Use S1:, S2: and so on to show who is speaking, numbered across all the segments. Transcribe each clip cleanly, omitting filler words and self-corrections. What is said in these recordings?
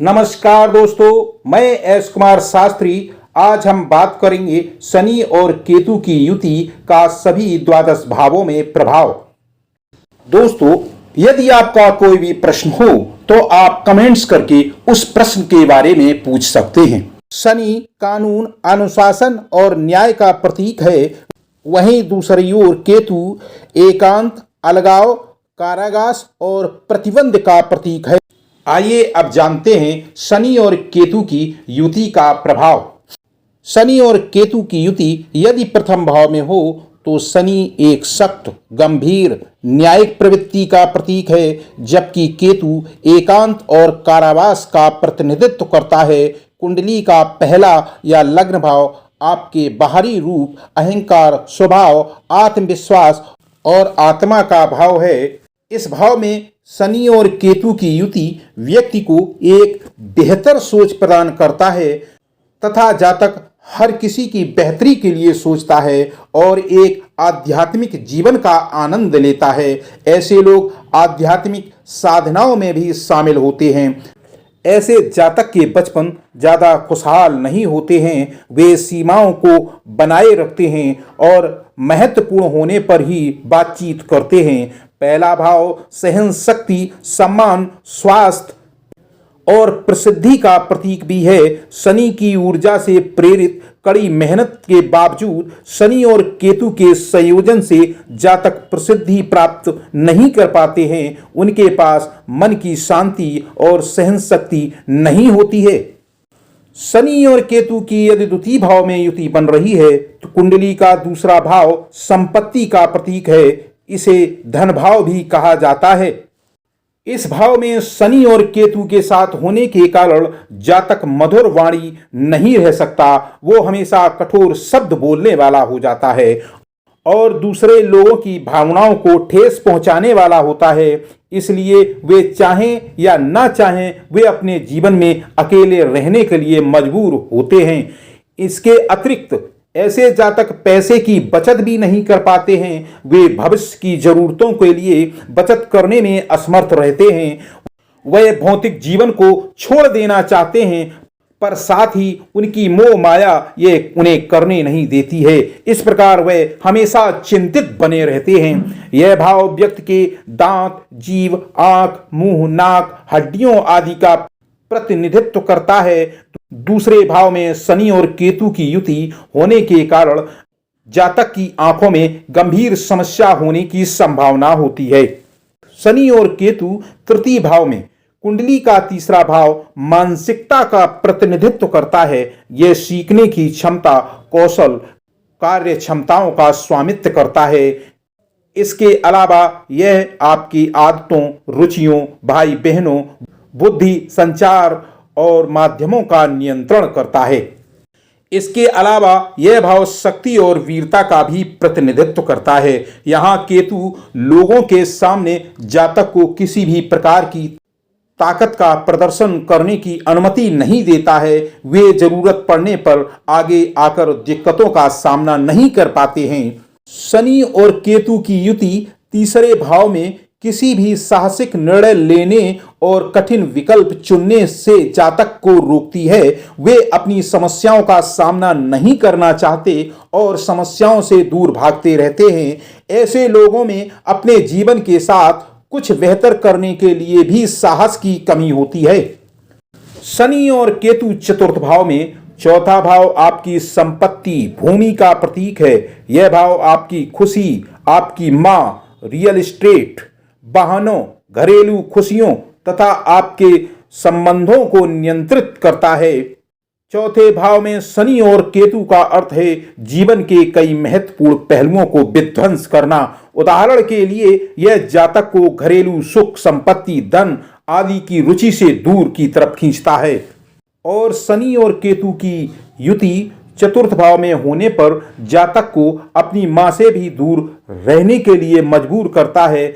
S1: नमस्कार दोस्तों, मैं एस कुमार शास्त्री। आज हम बात करेंगे शनि और केतु की युति का सभी द्वादश भावों में प्रभाव। दोस्तों, यदि आपका कोई भी प्रश्न हो तो आप कमेंट्स करके उस प्रश्न के बारे में पूछ सकते हैं। शनि कानून, अनुशासन और न्याय का प्रतीक है, वहीं दूसरी ओर केतु एकांत, अलगाव, कारावास और प्रतिबंध का प्रतीक है। आइए अब जानते हैं शनि और केतु की युति का प्रभाव। शनि और केतु की युति यदि प्रथम भाव में हो तो शनि एक सख्त, गंभीर, न्यायिक प्रवृत्ति का प्रतीक है, जबकि केतु एकांत और कारावास का प्रतिनिधित्व करता है। कुंडली का पहला या लग्न भाव आपके बाहरी रूप, अहंकार, स्वभाव, आत्मविश्वास और आत्मा का भाव है। इस भाव में शनि और केतु की युति व्यक्ति को एक बेहतर सोच प्रदान करता है तथा जातक हर किसी की बेहतरी के लिए सोचता है और एक आध्यात्मिक जीवन का आनंद लेता है। ऐसे लोग आध्यात्मिक साधनाओं में भी शामिल होते हैं। ऐसे जातक के बचपन ज़्यादा खुशहाल नहीं होते हैं, वे सीमाओं को बनाए रखते हैं और महत्वपूर्ण होने पर ही बातचीत करते हैं। पहला भाव सहन शक्ति, सम्मान, स्वास्थ्य और प्रसिद्धि का प्रतीक भी है। शनि की ऊर्जा से प्रेरित कड़ी मेहनत के बावजूद शनि और केतु के संयोजन से जातक प्रसिद्धि प्राप्त नहीं कर पाते हैं। उनके पास मन की शांति और सहन शक्ति नहीं होती है। शनि और केतु की यदि द्वितीय भाव में युति बन रही है तो कुंडली का दूसरा भाव संपत्ति का प्रतीक है। इसे धन भाव भी कहा जाता है। इस भाव में शनि और केतु के साथ होने के कारण जातक मधुर वाणी नहीं रह सकता। वो हमेशा कठोर शब्द बोलने वाला हो जाता है और दूसरे लोगों की भावनाओं को ठेस पहुंचाने वाला होता है। इसलिए वे चाहें या ना चाहें, वे अपने जीवन में अकेले रहने के लिए मजबूर होते हैं। इसके अतिरिक्त ऐसे जातक पैसे की बचत भी नहीं कर पाते हैं। वे भविष्य की जरूरतों के लिए बचत करने में असमर्थ रहते हैं। वे भौतिक जीवन को छोड़ देना चाहते हैं, पर साथ ही उनकी मोह माया ये उन्हें करने नहीं देती है। इस प्रकार वे हमेशा चिंतित बने रहते हैं। यह भाव व्यक्ति के दांत, जीभ, आंख, मुंह, नाक, हड्डियों आदि का प्रतिनिधित्व करता है। दूसरे भाव में शनि और केतु की युति होने के कारण जातक की आंखों में गंभीर समस्या होने की संभावना होती है। शनि और केतु तृतीय भाव में कुंडली का तीसरा भाव मानसिकता का प्रतिनिधित्व करता है। यह सीखने की क्षमता, कौशल, कार्य क्षमताओं का स्वामित्व करता है। इसके अलावा यह आपकी आदतों, रुचियों, भाई बहनों, बुद्धि, संचार और माध्यमों का नियंत्रण करता है। इसके अलावा यह भाव शक्ति और वीरता का भी प्रतिनिधित्व करता है। यहाँ केतु लोगों के सामने जातक को किसी भी प्रकार की ताकत का प्रदर्शन करने की अनुमति नहीं देता है। वे जरूरत पड़ने पर आगे आकर दिक्कतों का सामना नहीं कर पाते हैं। शनि और केतु की युति तीसरे भाव में किसी भी साहसिक निर्णय लेने और कठिन विकल्प चुनने से जातक को रोकती है। वे अपनी समस्याओं का सामना नहीं करना चाहते और समस्याओं से दूर भागते रहते हैं। ऐसे लोगों में अपने जीवन के साथ कुछ बेहतर करने के लिए भी साहस की कमी होती है। शनि और केतु चतुर्थ भाव में, चौथा भाव आपकी संपत्ति, भूमि का प्रतीक है। यह भाव आपकी खुशी, आपकी मां, रियल एस्टेट, वाहनों, घरेलू खुशियों तथा आपके संबंधों को नियंत्रित करता है। चौथे भाव में शनि और केतु का अर्थ है जीवन के कई महत्वपूर्ण पहलुओं को विध्वंस करना। उदाहरण के लिए यह जातक को घरेलू सुख, संपत्ति, धन आदि की रुचि से दूर की तरफ खींचता है। और शनि और केतु की युति चतुर्थ भाव में होने पर जातक को अपनी मां से भी दूर रहने के लिए मजबूर करता है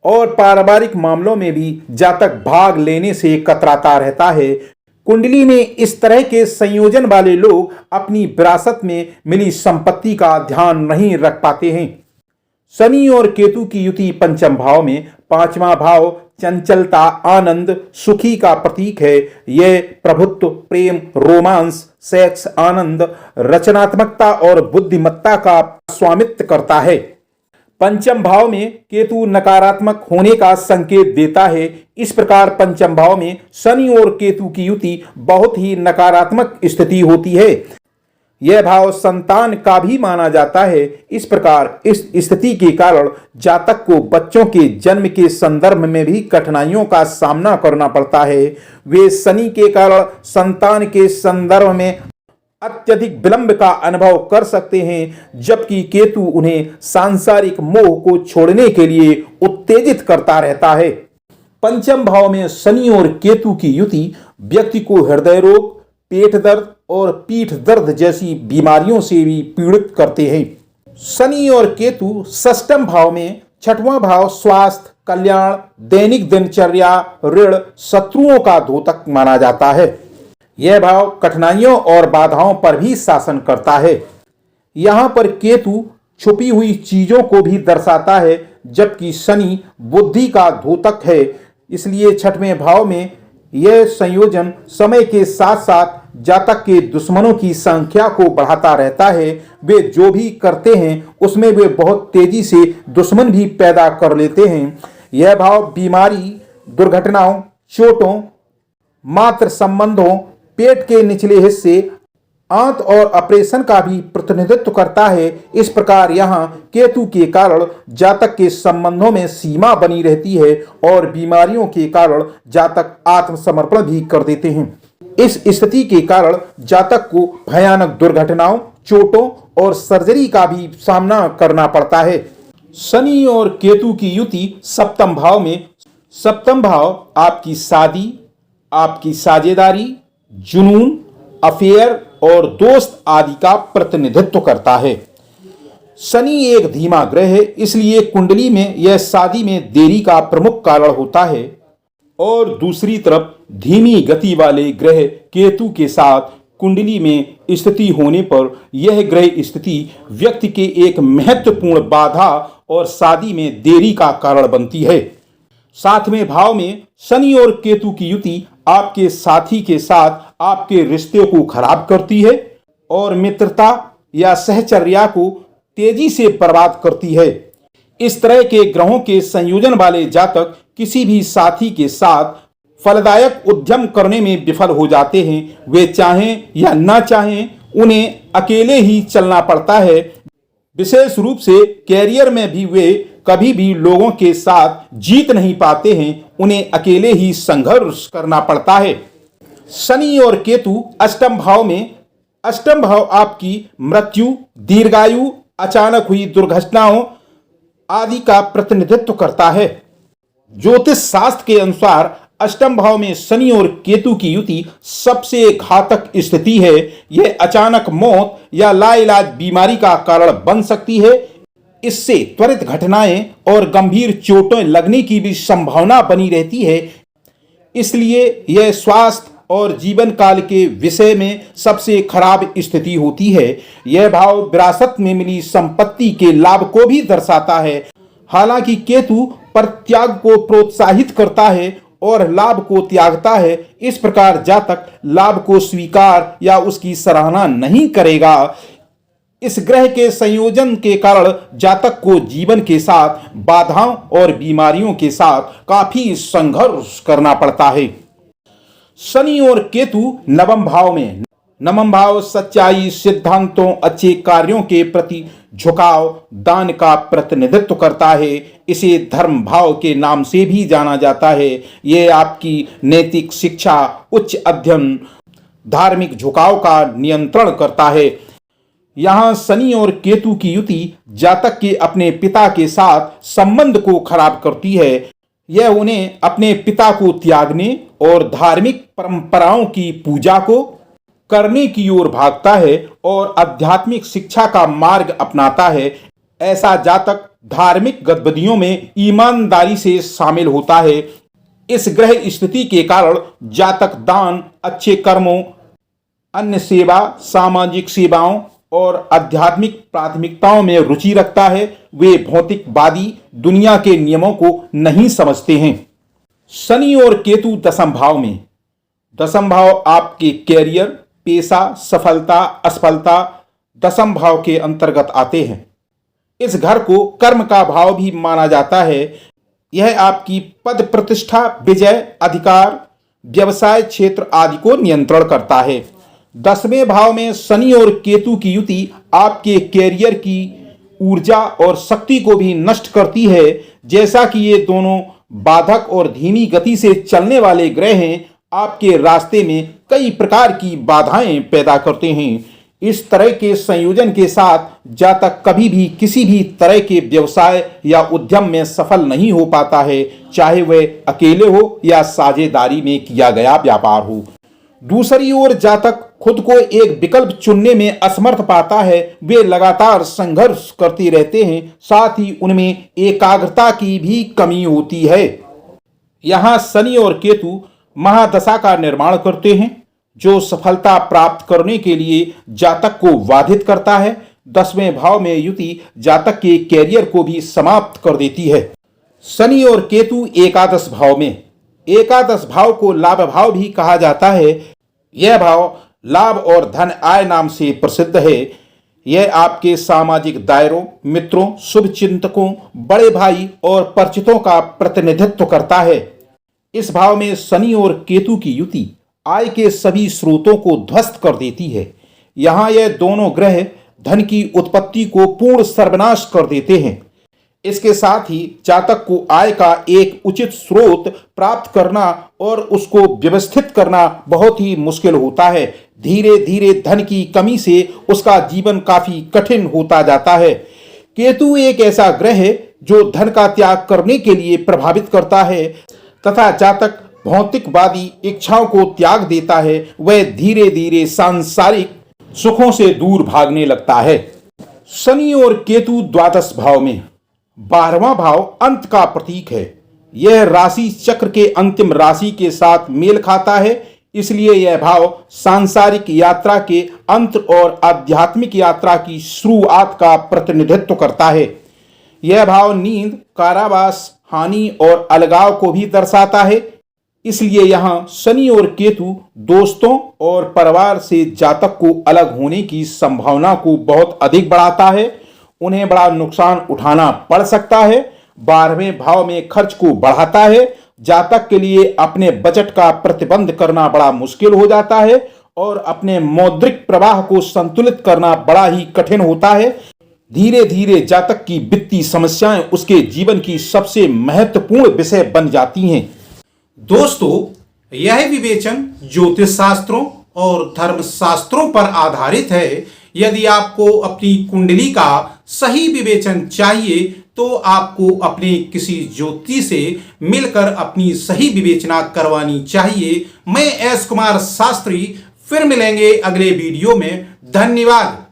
S1: और पारिवारिक मामलों में भी जातक भाग लेने से कतराता रहता है। कुंडली में इस तरह के संयोजन वाले लोग अपनी विरासत में मिली संपत्ति का ध्यान नहीं रख पाते हैं। शनि और केतु की युति पंचम भाव में, पांचवा भाव चंचलता, आनंद, सुखी का प्रतीक है। यह प्रभुत्व, प्रेम, रोमांस, सेक्स, आनंद, रचनात्मकता और बुद्धिमत्ता का स्वामित्व करता है। पंचम भाव में केतु नकारात्मक होने का संकेत देता है। इस प्रकार पंचम भाव में शनि और केतु की युति बहुत ही नकारात्मक स्थिति होती है। यह भाव संतान का भी माना जाता है। इस प्रकार इस स्थिति के कारण जातक को बच्चों के जन्म के संदर्भ में भी कठिनाइयों का सामना करना पड़ता है। वे शनि के कारण संतान के संदर्भ में अत्यधिक विलंब का अनुभव कर सकते हैं, जबकि केतु उन्हें सांसारिक मोह को छोड़ने के लिए उत्तेजित करता रहता है। पंचम भाव में शनि और केतु की युति व्यक्ति को हृदय रोग, पेट दर्द और पीठ दर्द जैसी बीमारियों से भी पीड़ित करते हैं। शनि और केतु षष्ठम भाव में, छठवां भाव स्वास्थ्य, कल्याण, दैनिक दिनचर्या, ऋण, शत्रुओं का द्योतक माना जाता है। यह भाव कठिनाइयों और बाधाओं पर भी शासन करता है। यहाँ पर केतु छुपी हुई चीजों को भी दर्शाता है, जबकि शनि बुद्धि का द्योतक है। इसलिए छठवें भाव में यह संयोजन समय के साथ साथ जातक के दुश्मनों की संख्या को बढ़ाता रहता है। वे जो भी करते हैं उसमें वे बहुत तेजी से दुश्मन भी पैदा कर लेते हैं। यह भाव बीमारी, दुर्घटनाओं, चोटों, मातृ संबंधों, पेट के निचले हिस्से, आंत और ऑपरेशन का भी प्रतिनिधित्व करता है। इस प्रकार यहाँ केतु के कारण जातक के संबंधों में सीमा बनी रहती है और बीमारियों के कारण जातक आत्मसमर्पण भी कर देते हैं। इस स्थिति के कारण जातक को भयानक दुर्घटनाओं, चोटों और सर्जरी का भी सामना करना पड़ता है। शनि और केतु की युति सप्तम भाव में, सप्तम भाव आपकी शादी, आपकी साझेदारी, जुनून, अफेयर और दोस्त आदि का प्रतिनिधित्व करता है। शनि एक धीमा ग्रह है, इसलिए कुंडली में यह शादी में देरी का प्रमुख कारण होता है। और दूसरी तरफ धीमी गति वाले ग्रह केतु के साथ कुंडली में स्थिति होने पर यह ग्रह स्थिति व्यक्ति के एक महत्वपूर्ण बाधा और शादी में देरी का कारण बनती है। सातवें भाव में शनि और केतु की युति आपके साथी के साथ आपके रिश्ते को खराब करती है और मित्रता या सहचर्या को तेजी से बर्बाद करती है। इस तरह के ग्रहों के संयोजन वाले जातक किसी भी साथी के साथ फलदायक उद्यम करने में विफल हो जाते हैं। वे चाहें या ना चाहें उन्हें अकेले ही चलना पड़ता है। विशेष रूप से कैरियर में भी वे कभी भी लोगों के साथ जीत नहीं पाते हैं, उन्हें अकेले ही संघर्ष करना पड़ता है। शनि और केतु अष्टम भाव में, अष्टम भाव आपकी मृत्यु, दीर्घायु, अचानक हुई दुर्घटनाओं आदि का प्रतिनिधित्व करता है। ज्योतिष शास्त्र के अनुसार अष्टम भाव में शनि और केतु की युति सबसे घातक स्थिति है। यह अचानक मौत या लाइलाज बीमारी का कारण बन सकती है। इससे त्वरित घटनाएं और गंभीर चोटें लगने की भी संभावना बनी रहती है। इसलिए यह स्वास्थ्य और जीवन काल के विषय में सबसे खराब स्थिति होती है। यह भाव विरासत में मिली संपत्ति के लाभ को भी दर्शाता है। हालांकि केतु परित्याग को प्रोत्साहित करता है और लाभ को त्यागता है। इस प्रकार जातक लाभ को स्वीकार या उसकी सराहना नहीं करेगा। इस ग्रह के संयोजन के कारण जातक को जीवन के साथ बाधाओं और बीमारियों के साथ काफी संघर्ष करना पड़ता है। शनि और केतु नवम भाव में, नवम भाव सच्चाई, सिद्धांतों, अच्छे कार्यों के प्रति झुकाव, दान का प्रतिनिधित्व करता है। इसे धर्म भाव के नाम से भी जाना जाता है। यह आपकी नैतिक शिक्षा, उच्च अध्ययन, धार्मिक झुकाव का नियंत्रण करता है। यहाँ शनि और केतु की युति जातक के अपने पिता के साथ संबंध को खराब करती है। यह उन्हें अपने पिता को त्यागने और धार्मिक परंपराओं की पूजा को करने की ओर भागता है और आध्यात्मिक शिक्षा का मार्ग अपनाता है। ऐसा जातक धार्मिक गतिविधियों में ईमानदारी से शामिल होता है। इस ग्रह स्थिति के कारण जातक दान, अच्छे कर्मों, अन्य सेवा, सामाजिक सेवाओं और आध्यात्मिक प्राथमिकताओं में रुचि रखता है। वे भौतिकवादी दुनिया के नियमों को नहीं समझते हैं। शनि और केतु दशम भाव में। दशम भाव आपके कैरियर, पेशा, सफलता, असफलता दशम भाव के अंतर्गत आते हैं। इस घर को कर्म का भाव भी माना जाता है। यह आपकी पद प्रतिष्ठा, विजय, अधिकार, व्यवसाय क्षेत्र आदि को नियंत्रण करता है। 10वें भाव में शनि और केतु की युति आपके कैरियर की ऊर्जा और शक्ति को भी नष्ट करती है। जैसा कि ये दोनों बाधक और धीमी गति से चलने वाले ग्रह हैं, आपके रास्ते में कई प्रकार की बाधाएं पैदा करते हैं। इस तरह के संयोजन के साथ जातक कभी भी किसी भी तरह के व्यवसाय या उद्यम में सफल नहीं हो पाता है, चाहे वह अकेले हो या साझेदारी में किया गया व्यापार हो। दूसरी ओर जातक खुद को एक विकल्प चुनने में असमर्थ पाता है। वे लगातार संघर्ष करते रहते हैं, साथ ही उनमें एकाग्रता की भी कमी होती है। यहाँ शनि और केतु महादशा का निर्माण करते हैं, जो सफलता प्राप्त करने के लिए जातक को बाधित करता है। 10वें भाव में युति जातक के कैरियर को भी समाप्त कर देती है। शनि और केतु एकादश भाव में। एकादश भाव को लाभ भाव भी कहा जाता है। यह भाव लाभ और धन आय नाम से प्रसिद्ध है। यह आपके सामाजिक दायरों, मित्रों, शुभचिंतकों, बड़े भाई और परिचितों का प्रतिनिधित्व करता है। इस भाव में शनि और केतु की युति आय के सभी स्रोतों को ध्वस्त कर देती है। यहाँ यह दोनों ग्रह धन की उत्पत्ति को पूर्ण सर्वनाश कर देते हैं। इसके साथ ही जातक को आय का एक उचित स्रोत प्राप्त करना और उसको व्यवस्थित करना बहुत ही मुश्किल होता है। धीरे धीरे धन की कमी से उसका जीवन काफी कठिन होता जाता है। केतु एक ऐसा ग्रह है जो धन का त्याग करने के लिए प्रभावित करता है तथा जातक भौतिकवादी इच्छाओं को त्याग देता है। वह धीरे धीरे सांसारिक सुखों से दूर भागने लगता है। शनि और केतु द्वादश भाव में। 12वां भाव अंत का प्रतीक है। यह राशि चक्र के अंतिम राशि के साथ मेल खाता है, इसलिए यह भाव सांसारिक यात्रा के अंत और आध्यात्मिक यात्रा की शुरुआत का प्रतिनिधित्व करता है। यह भाव नींद, कारावास, हानि और अलगाव को भी दर्शाता है। इसलिए यहाँ शनि और केतु दोस्तों और परिवार से जातक को अलग होने की संभावना को बहुत अधिक बढ़ाता है। उन्हें बड़ा नुकसान उठाना पड़ सकता है। 12वें भाव में खर्च को बढ़ाता है। जातक के लिए अपने बजट का प्रतिबंध करना बड़ा मुश्किल हो जाता है और अपने मौद्रिक प्रवाह को संतुलित करना बड़ा ही कठिन होता है। धीरे धीरे जातक की वित्तीय समस्याएं उसके जीवन की सबसे महत्वपूर्ण विषय बन जाती हैं। दोस्तों, यह विवेचन ज्योतिष शास्त्रों और धर्म शास्त्रों पर आधारित है। यदि आपको अपनी कुंडली का सही विवेचन चाहिए तो आपको अपने किसी ज्योतिषी से मिलकर अपनी सही विवेचना करवानी चाहिए। मैं एस कुमार शास्त्री, फिर मिलेंगे अगले वीडियो में। धन्यवाद।